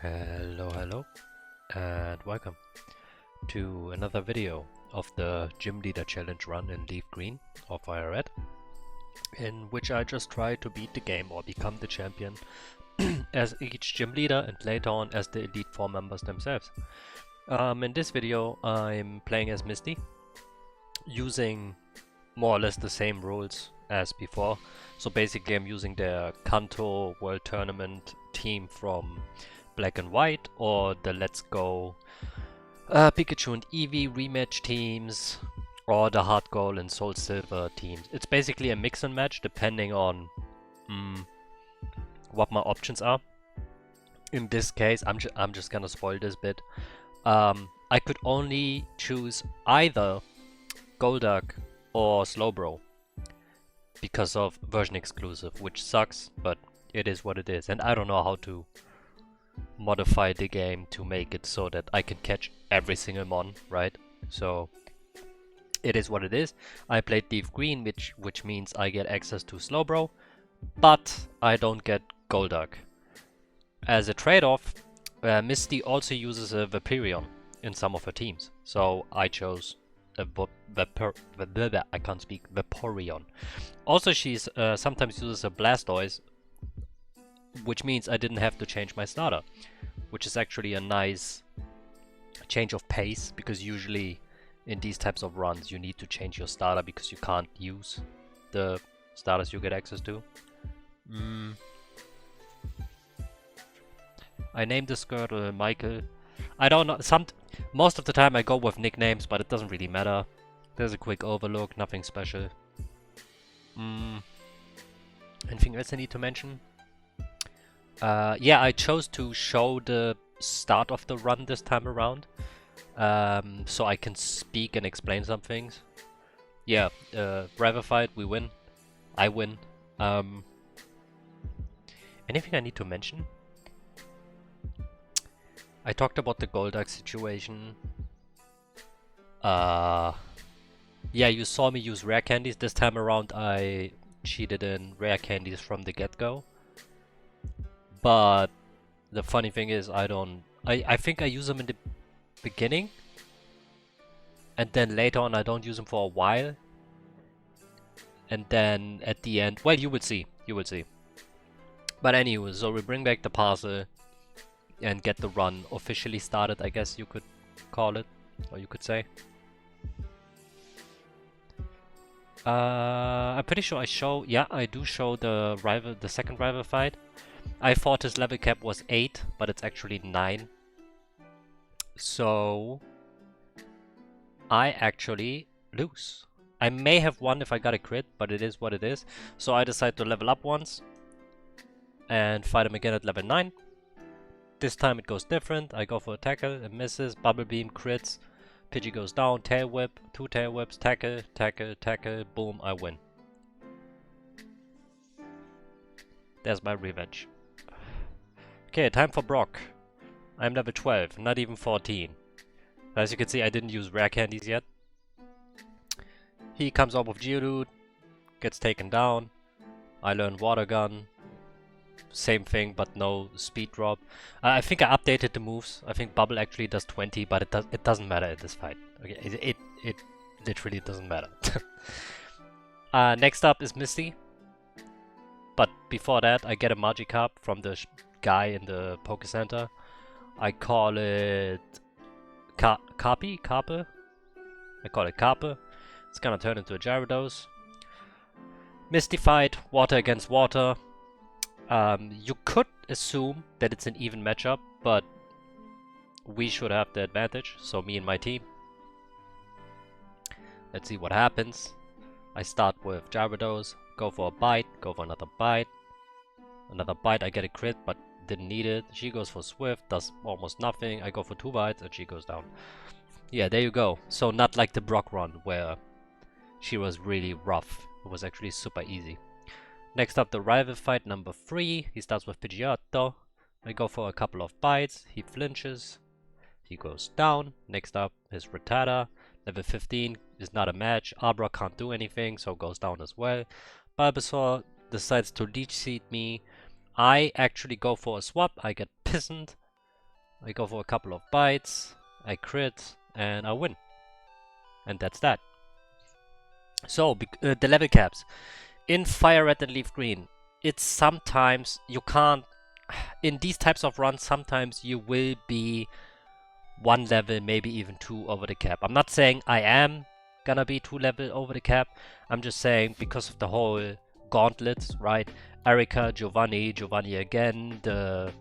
Hello, and welcome to another video of the Gym Leader Challenge run in Leaf Green or firered, in which I just try to beat the game or become the champion as each gym leader and later on as the Elite 4 members themselves. In this video I'm playing as Misty, using more or less the same rules as before. So basically I'm using the Kanto World Tournament team from Black and White, or the Let's Go Pikachu and Eevee rematch teams, or the Heart Gold and Soul Silver teams. It's basically a mix and match depending on what my options are. In this case, I'm just gonna spoil this bit. I could only choose either Golduck or Slowbro because of version exclusive, which sucks, but it is what it is, and I don't know how to modify the game to make it so that I can catch every single mon, right? So it is what it is. I played Leaf Green, which means I get access to Slowbro, but I don't get Golduck. As a trade-off, Misty also uses a Vaporeon in some of her teams, so I chose a I can't speak, Vaporeon. Also, she's sometimes uses a Blastoise, which means I didn't have to change my starter, which is actually a nice change of pace, because usually in these types of runs you need to change your starter because you can't use the starters you get access to. I named the Squirtle Michael. I don't know, most of the time I go with nicknames, but it doesn't really matter. There's a quick overlook, nothing special. Anything else I need to mention? Yeah, I chose to show the start of the run this time around, so I can speak and explain some things. Yeah, rival fight, we win. I win. Anything I need to mention? I talked about the Golduck situation. Yeah, you saw me use rare candies. This time around I cheated in rare candies from the get-go. But the funny thing is I think I use them in the beginning, and then later on I don't use them for a while, and then at the end, well, you will see. But anyway, so we bring back the parcel and get the run officially started, I guess you could call it, or you could say. I'm pretty sure I do show the second rival fight. I thought his level cap was 8, but it's actually 9. So I actually lose. I may have won if I got a crit, but it is what it is. So I decide to level up once and fight him again at level 9. This time it goes different. I go for a tackle, it misses, bubble beam, crits, Pidgey goes down, tail whip, 2 tail whips, tackle, tackle, tackle, boom, I win. There's my revenge. Okay, time for Brock. I'm level 12, not even 14. As you can see, I didn't use rare candies yet. He comes up with Geodude, gets taken down. I learn Water Gun. Same thing, but no speed drop. I think I updated the moves. I think Bubble actually does 20, but it doesn't matter in this fight. Okay, it literally doesn't matter. Next up is Misty. But before that, I get a Magikarp from the guy in the Poke Center. I call it Carpe? I call it Carpe. It's gonna turn into a Gyarados. Misty fight, water against water. You could assume that it's an even matchup, but we should have the advantage, so me and my team. Let's see what happens. I start with Gyarados, go for a bite, go for another bite. Another bite, I get a crit, but didn't need it. She goes for Swift, does almost nothing. I go for 2 bites, and she goes down. Yeah, there you go. So not like the Brock run, where she was really rough. It was actually super easy. Next up, the rival fight number 3. He starts with Pidgeotto. I go for a couple of bites. He flinches. He goes down. Next up is Rattata. Level 15 is not a match. Abra can't do anything, so goes down as well. Bulbasaur decides to Leech Seed me. I actually go for a swap. I get Pissant. I go for a couple of bites, I crit, and I win. And that's that. So, the level caps. In Fire Red and Leaf Green, it's sometimes you can't... In these types of runs, sometimes you will be 1 level, maybe even 2 over the cap. I'm not saying I am gonna be 2 level over the cap. I'm just saying because of the whole gauntlets, right? Erika, Giovanni again, the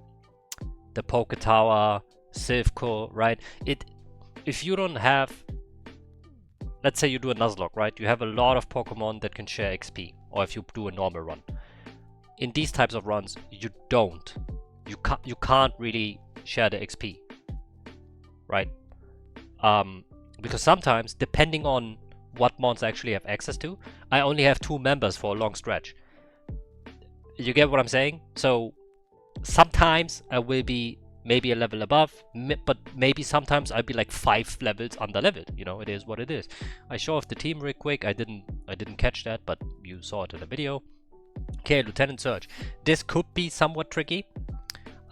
Poke Tower, Silphco, right? If you don't have... Let's say you do a Nuzlocke, right? You have a lot of Pokemon that can share XP. Or if you do a normal run. In these types of runs, you don't. You can't really share the XP. Right? Because sometimes, depending on what mons I actually have access to, I only have 2 members for a long stretch. You get what I'm saying? So, sometimes I will be maybe a level above, but maybe sometimes I'll be like 5 levels under leveled. You know, it is what it is. I show off the team real quick. I didn't catch that, but you saw it in the video. Okay, Lieutenant Surge. This could be somewhat tricky.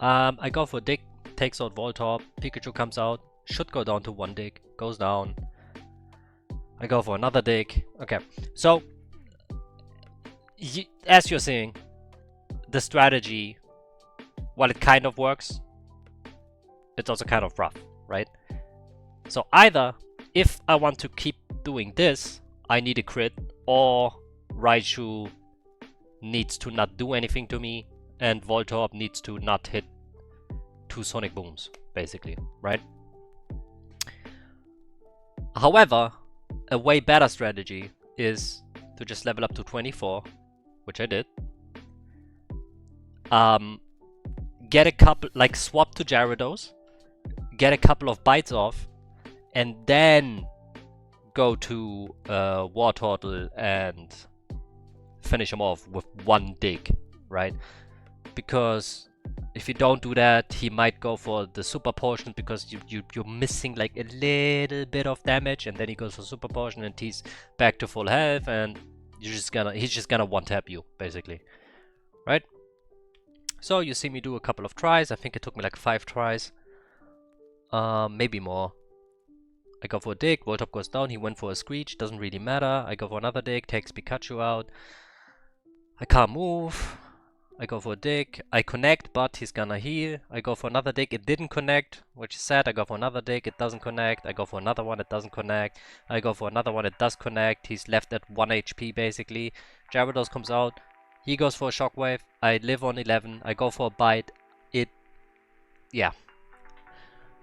I go for Dick, takes out Voltorb, Pikachu comes out, should go down to 1 Dick, goes down. I go for another Dick. Okay, so as you're seeing, the strategy, while it kind of works, it's also kind of rough, right? So either, if I want to keep doing this, I need a crit, or Raichu needs to not do anything to me, and Voltorb needs to not hit 2 Sonic Booms, basically, right? However, a way better strategy is to just level up to 24, which I did. Get a couple, like swap to Gyarados, get a couple of bites off, and then go to Wartortle and finish him off with 1 dig, right? Because if you don't do that, he might go for the super potion because you're missing like a little bit of damage, and then he goes for super potion and he's back to full health, and he's just gonna one tap you basically, right? So you see me do a couple of tries. I think it took me like 5 tries, maybe more. I go for a dig, Voltorb goes down, he went for a Screech, doesn't really matter. I go for another dig, takes Pikachu out. I can't move. I go for a dig, I connect, but he's gonna heal. I go for another dig, it didn't connect, which is sad. I go for another dig, it doesn't connect. I go for another one, it doesn't connect. I go for another one, it does connect. He's left at 1 HP basically. Gyarados comes out, he goes for a Shockwave. I live on 11, I go for a bite. Yeah.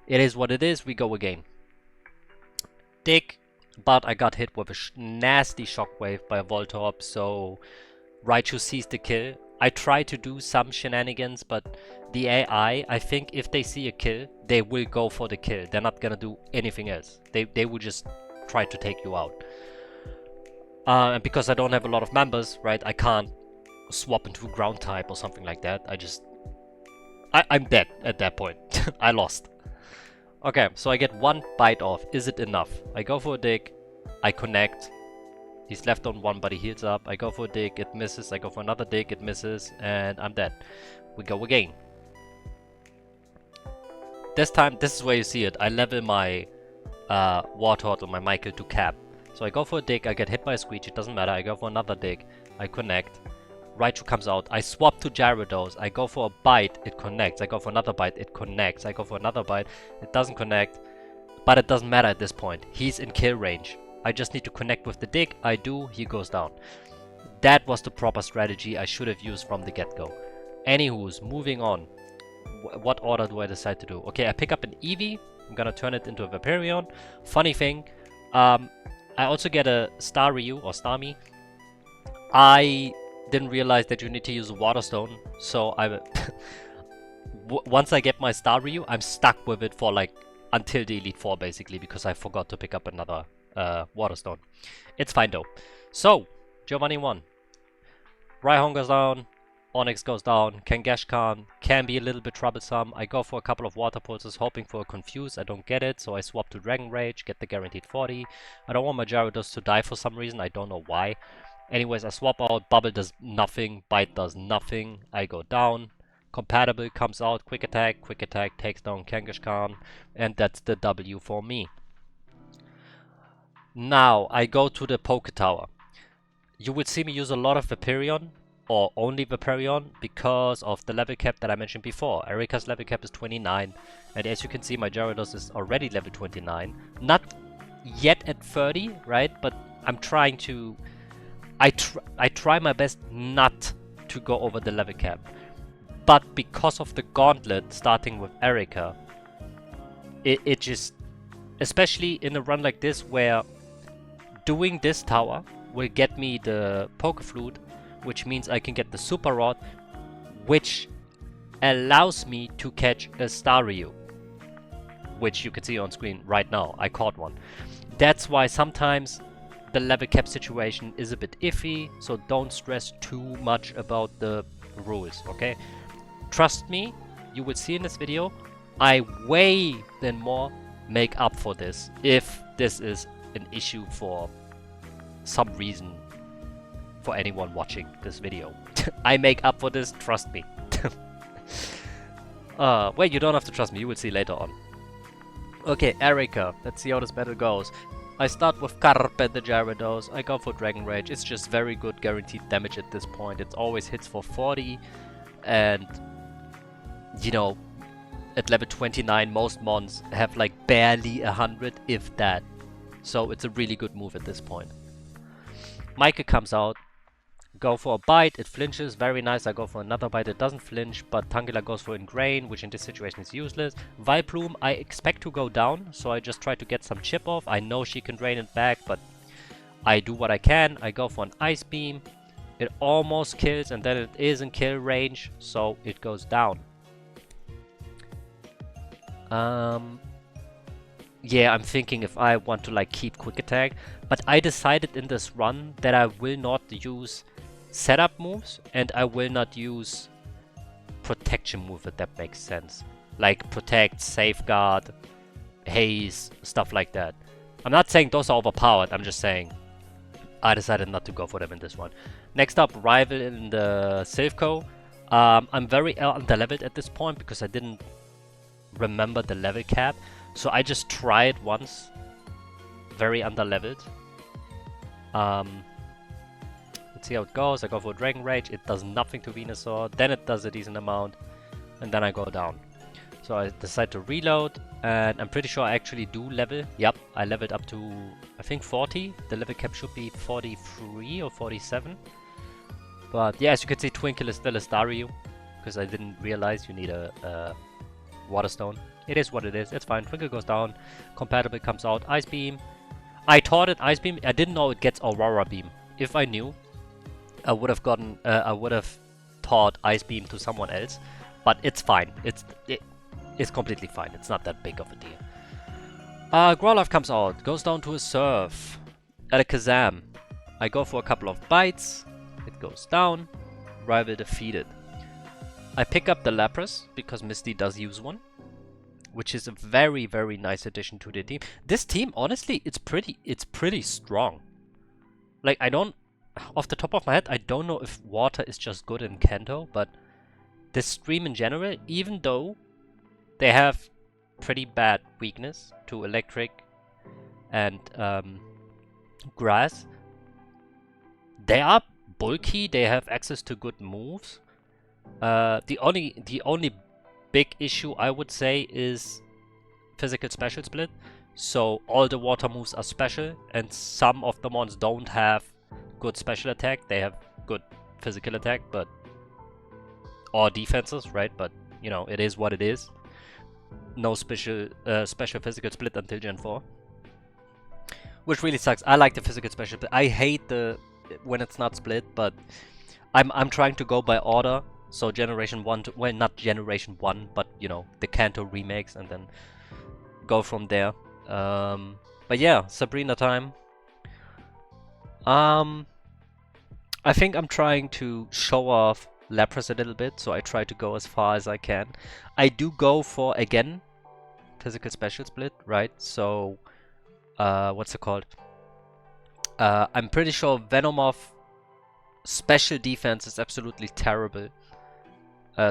It is what it is, we go again. Dig, but I got hit with a nasty Shockwave by a Voltorb, so Raichu sees the kill. I try to do some shenanigans, but the AI, I think if they see a kill, they will go for the kill. They're not gonna do anything else. They will just try to take you out. And because I don't have a lot of members, right, I can't swap into a ground type or something like that. I'm dead at that point. I lost. Okay, so I get 1 bite off. Is it enough? I go for a dig, I connect. He's left on 1, but he heals up. I go for a dig, it misses. I go for another dig, it misses, and I'm dead. We go again. This time, this is where you see it. I level my Wartortle, my Michael, to cap. So I go for a dig, I get hit by a Screech, it doesn't matter. I go for another dig, I connect. Raichu comes out, I swap to Gyarados. I go for a bite, it connects. I go for another bite, it connects. I go for another bite, it doesn't connect. But it doesn't matter at this point. He's in kill range. I just need to connect with the dig. I do, he goes down. That was the proper strategy I should have used from the get-go. Anywho's, moving on. What order do I decide to do? Okay, I pick up an Eevee. I'm gonna turn it into a Vaporeon. Funny thing, I also get a Staryu or Starmie. I didn't realize that you need to use a Water Stone, so I once I get my Staryu, I'm stuck with it for like until the Elite Four basically, because I forgot to pick up another Water Stone. It's fine though. So, Giovanni won. Rhyhorn goes down, Onix goes down, Kangaskhan can be a little bit troublesome. I go for a couple of Water Pulses hoping for a Confuse. I don't get it, so I swap to Dragon Rage, get the guaranteed 40. I don't want my Gyarados to die for some reason, I don't know why. Anyways, I swap out, Bubble does nothing, Bite does nothing. I go down, Compatible comes out, quick attack takes down Kangaskhan, and that's the W for me. Now I go to the Poke Tower. You will see me use a lot of Vaporeon, or only Vaporeon, because of the level cap that I mentioned before. Erika's level cap is 29, and as you can see, my Gyarados is already level 29. Not yet at 30, right? But I'm trying to... I try my best not to go over the level cap. But because of the gauntlet starting with Erika, it just... Especially in a run like this where doing this tower will get me the Poke Flute, which means I can get the Super Rod, which allows me to catch a Staryu, which you can see on screen right now. I caught one. That's why sometimes the level cap situation is a bit iffy, so don't stress too much about the rules, okay? Trust me, you will see in this video, I way than more make up for this if this is an issue for some reason for anyone watching this video. I make up for this, trust me. Wait, you don't have to trust me, you will see later on. Okay, Erika, let's see how this battle goes. I start with Carpe the Gyarados, I go for Dragon Rage, it's just very good guaranteed damage at this point, it always hits for 40, and you know, at level 29 most mons have like barely 100, if that. So it's a really good move at this point. Maika comes out, go for a bite, it flinches, very nice, I go for another bite, it doesn't flinch, but Tangela goes for Ingrain, which in this situation is useless. Vileplume, I expect to go down, so I just try to get some chip off. I know she can drain it back, but I do what I can. I go for an Ice Beam, it almost kills, and then it is in kill range, so it goes down. Yeah, I'm thinking if I want to like keep quick attack, but I decided in this run that I will not use setup moves and I will not use protection move, if that makes sense. Like protect, safeguard, haze, stuff like that. I'm not saying those are overpowered, I'm just saying I decided not to go for them in this one. Next up, Rival in the Silphco. I'm very underleveled at this point because I didn't remember the level cap. So I just tried once, very underleveled. Let's see how it goes. I go for Dragon Rage, it does nothing to Venusaur, then it does a decent amount, and then I go down. So I decide to reload, and I'm pretty sure I actually do level. Yep, I leveled up to, I think 40. The level cap should be 43 or 47. But yeah, as you can see, Twinkle is still a Staryu, because I didn't realize you need a Water Stone. It is what it is, it's fine. Twinkle goes down, Compatible comes out, Ice Beam. I taught it Ice Beam, I didn't know it gets Aurora Beam. If I knew, I would have taught Ice Beam to someone else. But it's fine, it's completely fine, it's not that big of a deal. Growlithe comes out, goes down to a Surf. Alakazam. I go for a couple of bites, it goes down, Rival defeated. I pick up the Lapras, because Misty does use one, which is a very, very nice addition to the team. This team, honestly, it's pretty strong. Like, I don't, off the top of my head, I don't know if water is just good in Kanto, but this stream in general, even though they have pretty bad weakness to electric and grass, they are bulky, they have access to good moves. The only big issue I would say is physical special split. So all the water moves are special, and some of the mons don't have good special attack. They have good physical attack, but or defenses, right? But you know, it is what it is. No special physical split until Gen 4, which really sucks. I like the physical special split. I hate when it's not split, but I'm trying to go by order. So Generation 1 to, well, not Generation 1, but you know, the Kanto remakes, and then go from there. But yeah, Sabrina time. I think I'm trying to show off Lapras a little bit, so I try to go as far as I can. I do go for, again, physical special split, right? So, what's it called? I'm pretty sure Venomoth special defense is absolutely terrible.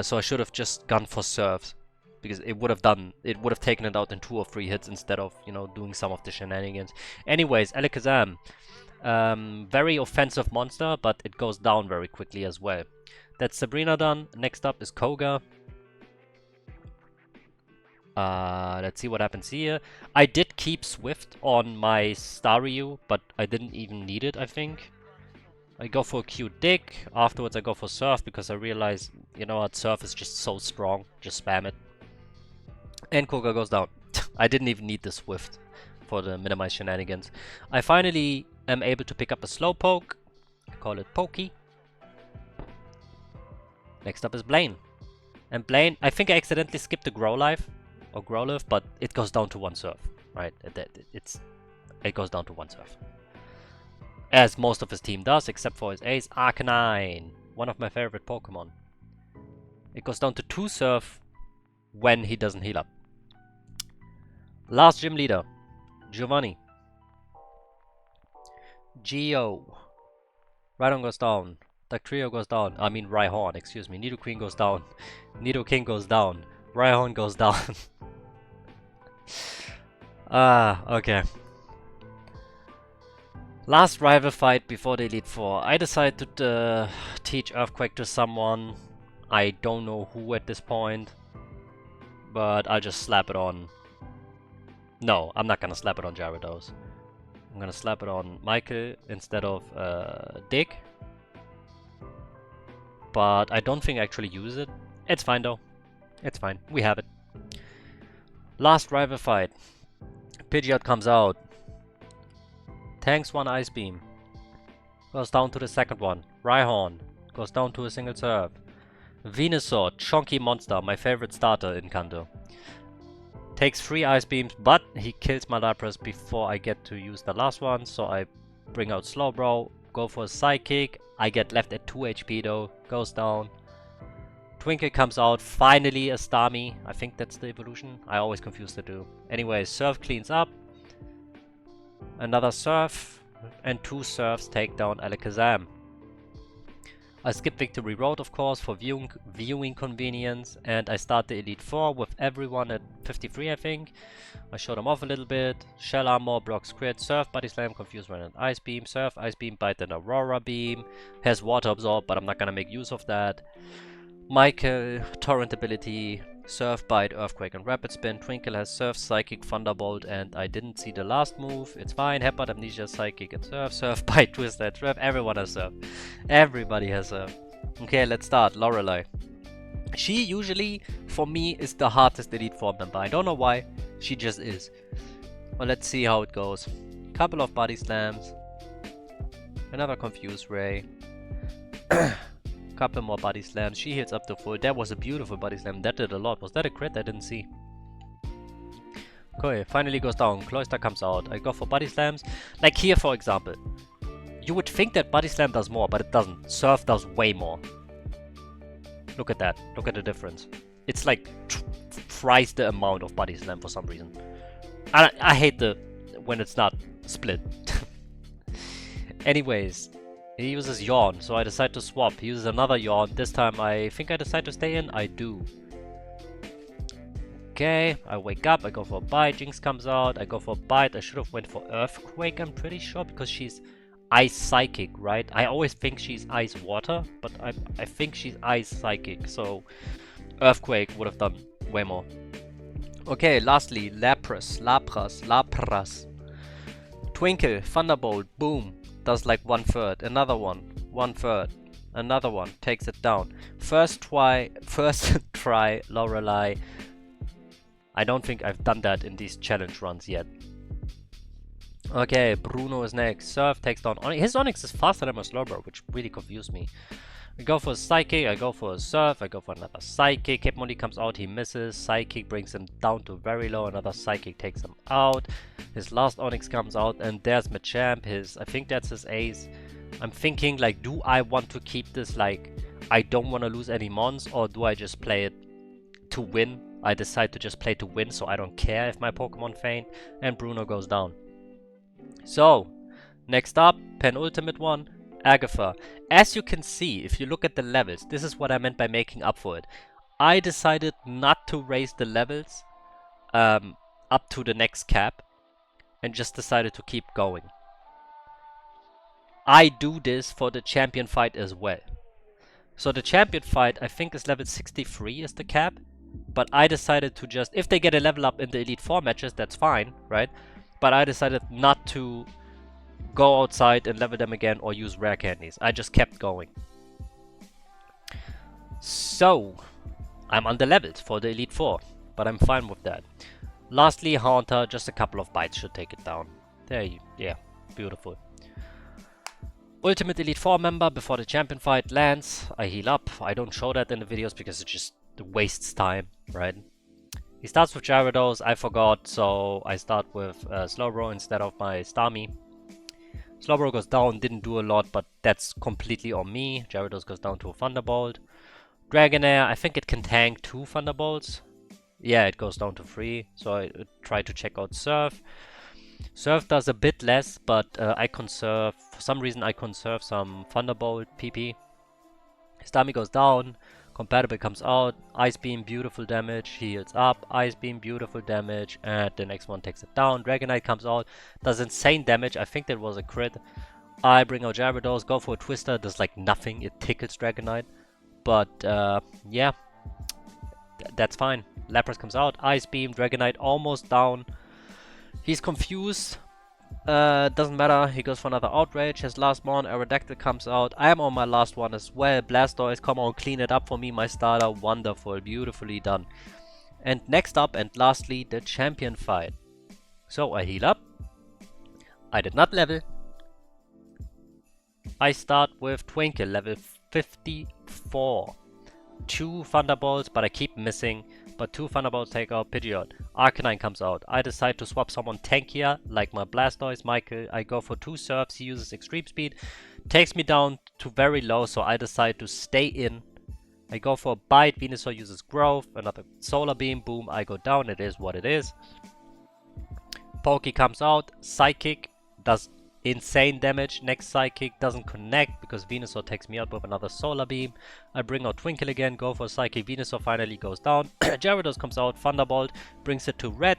So I should have just gone for serves, because it would have taken it out in 2 or 3 hits instead of, you know, doing some of the shenanigans. Anyways, Alakazam, very offensive monster, but it goes down very quickly as well. That's Sabrina done. Next up is Koga. Let's see what happens here. I did keep Swift on my Staryu, but I didn't even need it, I think. I go for a cute dig. Afterwards I go for Surf because I realize, you know what, Surf is just so strong. Just spam it. And Koga goes down. I didn't even need the Swift for the minimize shenanigans. I finally am able to pick up a Slowpoke. Call it Pokey. Next up is Blaine. And Blaine, I think I accidentally skipped the Growlife. Or Growlithe, but it goes down to 1 Surf. Right? It goes down to 1 Surf. As most of his team does, except for his ace, Arcanine. One of my favorite Pokemon. It goes down to 2 Surf when he doesn't heal up. Last gym leader, Giovanni. Geo. Rhydon goes down. Dugtrio goes down. I mean Rhyhorn, excuse me. Nidoqueen goes down. Nidoking goes down. Rhyhorn goes down. Okay. Last rival fight before the Elite Four. I decided to teach Earthquake to someone. I don't know who at this point. But I'll just slap it on. No, I'm not gonna slap it on Gyarados. I'm gonna slap it on Michael instead of Dick. But I don't think I actually use it. It's fine though. It's fine. We have it. Last rival fight. Pidgeot comes out. Tanks 1 Ice Beam. Goes down to the second one. Rhyhorn. Goes down to a single serve. Venusaur. Chonky monster. My favorite starter in Kanto. Takes 3 Ice Beams, but he kills my Lapras before I get to use the last one. So I bring out Slowbro. Go for a Psychic. I get left at 2 HP though. Goes down. Twinkle comes out, finally a Starmie. I think that's the evolution. I always confuse the two. Anyway, Surf cleans up. Another Surf. And 2 Surfs take down Alakazam. I skip Victory Road, of course, for viewing convenience. And I start the Elite Four with everyone at 53, I think. I show them off a little bit. Shell Armor, blocks crit, Surf, Body Slam, Confuse Run and Ice Beam. Surf, Ice Beam, Bite and Aurora Beam. Has Water Absorb, but I'm not gonna make use of that. Michael, Torrent ability, Surf, Bite, Earthquake and Rapid Spin. Twinkle has Surf, Psychic, Thunderbolt, and I didn't see the last move. It's fine. Headbutt, Amnesia, Psychic and Surf. Surf, Bite, Twist and Trap. Everyone has Surf. Everybody has Surf. Okay, let's start. Lorelei. She usually, for me, is the hardest Elite Four member. I don't know why. She just is. Well, let's see how it goes. Couple of Body Slams. Another Confuse Ray. Couple more Body Slams. She hits up to full. That was a beautiful Body Slam. That did a lot. Was that a crit? I didn't see. Okay, finally goes down. Cloyster comes out. I go for Body Slams. Like here, for example. You would think that Body Slam does more, but it doesn't. Surf does way more. Look at that. Look at the difference. It's like thrice the amount of Body Slam for some reason. I hate when it's not split. Anyways. He uses Yawn, so I decide to swap. He uses another Yawn. This time I think I decide to stay in. I do. Okay, I wake up. I go for a Bite. Jinx comes out. I go for a Bite. I should have went for Earthquake, I'm pretty sure, because she's Ice Psychic, right? I always think she's Ice Water, but I think she's Ice Psychic, so Earthquake would have done way more. Okay, lastly, Lapras. Twinkle, Thunderbolt, boom. Does like 1/3, another one, 1/3, another one, takes it down. First try, Lorelei. I don't think I've done that in these challenge runs yet. Okay, Bruno is next. Surf takes down Onyx. His Onyx is faster than my Slowbro, which really confused me. I go for a Psychic, I go for a Surf, I go for another Psychic. Hitmonlee comes out, he misses. Psychic brings him down to very low, another Psychic takes him out. His last Onyx comes out, and there's Machamp, I think that's his ace. I'm thinking, like, do I want to keep this, like, I don't want to lose any mons, or do I just play it to win? I decide to just play to win, so I don't care if my Pokemon faint, and Bruno goes down. So, next up, penultimate one, Agatha. As you can see, if you look at the levels, this is what I meant by making up for it. I decided not to raise the levels up to the next cap and just decided to keep going. I do this for the champion fight as well. So the champion fight, I think, is level 63 is the cap. But I decided to just, if they get a level up in the Elite 4 matches, that's fine, right? But I decided not to go outside and level them again or use rare candies. I just kept going. So, I'm under-leveled for the Elite 4, but I'm fine with that. Lastly, Haunter, just a couple of bites should take it down. There you, yeah, beautiful. Ultimate Elite 4 member before the champion fight lands. I heal up. I don't show that in the videos because it just wastes time, right? He starts with Gyarados. I forgot, so I start with Slowbro instead of my Starmie. Slowbro goes down, didn't do a lot, but that's completely on me. Gyarados goes down to a Thunderbolt. Dragonair, I think it can tank 2 Thunderbolts. Yeah, it goes down to 3, so I try to check out Surf. Surf does a bit less, but I conserve, for some reason I conserve some Thunderbolt PP. Starmie goes down, Compatible comes out, Ice Beam, beautiful damage, heals up, Ice Beam, beautiful damage, and the next one takes it down. Dragonite comes out, does insane damage, I think that was a crit. I bring out Gyarados, go for a Twister, does like nothing, it tickles Dragonite. But yeah, that's fine. Lapras comes out, Ice Beam, Dragonite almost down. He's confused. Doesn't matter. He goes for another Outrage. His last mon, Aerodactyl, comes out. I am on my last one as well. Blastoise, come on, clean it up for me, my starter. Wonderful. Beautifully done. And next up, and lastly, the champion fight. So, I heal up. I did not level. I start with Twinkle, level 54. 2 Thunderbolts, but I keep missing. But 2 Thunderbolts take out Pidgeot. Arcanine comes out. I decide to swap someone tankier, like my Blastoise, Michael. I go for 2 Surfs. He uses Extreme Speed. Takes me down to very low, so I decide to stay in. I go for a Bite. Venusaur uses Growth. Another Solar Beam. Boom, I go down. It is what it is. Pokey comes out. Psychic does insane damage. Next Psychic doesn't connect because Venusaur takes me out with another Solar Beam. I bring out Twinkle again, go for Psychic. Venusaur finally goes down. Gyarados comes out, Thunderbolt, brings it to red.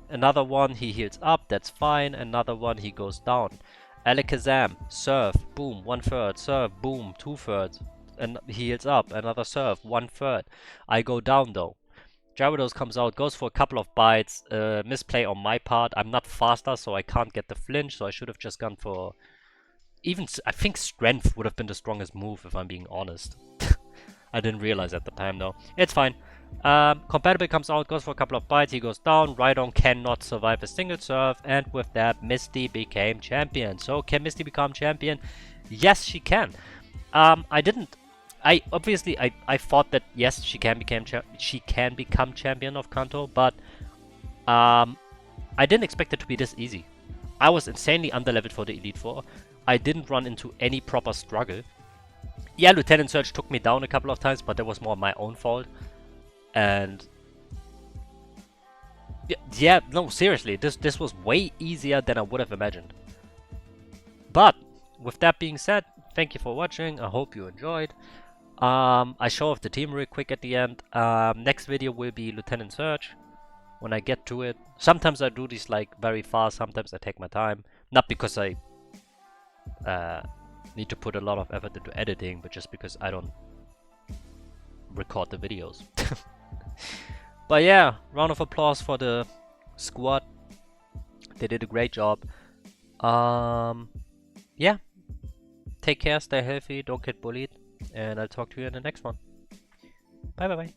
Another one, he heals up, that's fine. Another one, he goes down. Alakazam, Surf, boom, 1/3. Surf, boom, 2/3. And he heals up. Another Surf, 1/3. I go down though. Gyarados comes out, goes for a couple of bites, misplay on my part. I'm not faster, so I can't get the flinch, so I should have just gone for... Even, I think Strength would have been the strongest move, if I'm being honest. I didn't realize at the time, though. It's fine. Compatible comes out, goes for a couple of bites, he goes down. Rhydon cannot survive a single Surf, and with that, Misty became champion. So, can Misty become champion? Yes, she can. I thought that yes, she can become champion of Kanto, but I didn't expect it to be this easy. I was insanely underleveled for the Elite Four. I didn't run into any proper struggle. Yeah, Lieutenant Surge took me down a couple of times, but that was more my own fault. And yeah, no, seriously, this was way easier than I would have imagined. But with that being said, thank you for watching. I hope you enjoyed. I show off the team real quick at the end. Next video will be Lieutenant Surge when I get to it. Sometimes I do these like very fast, sometimes I take my time. Not because I need to put a lot of effort into editing, but just because I don't record the videos. But yeah, round of applause for the squad. They did a great job. Yeah. Take care, stay healthy, don't get bullied. And I'll talk to you in the next one. Bye bye bye.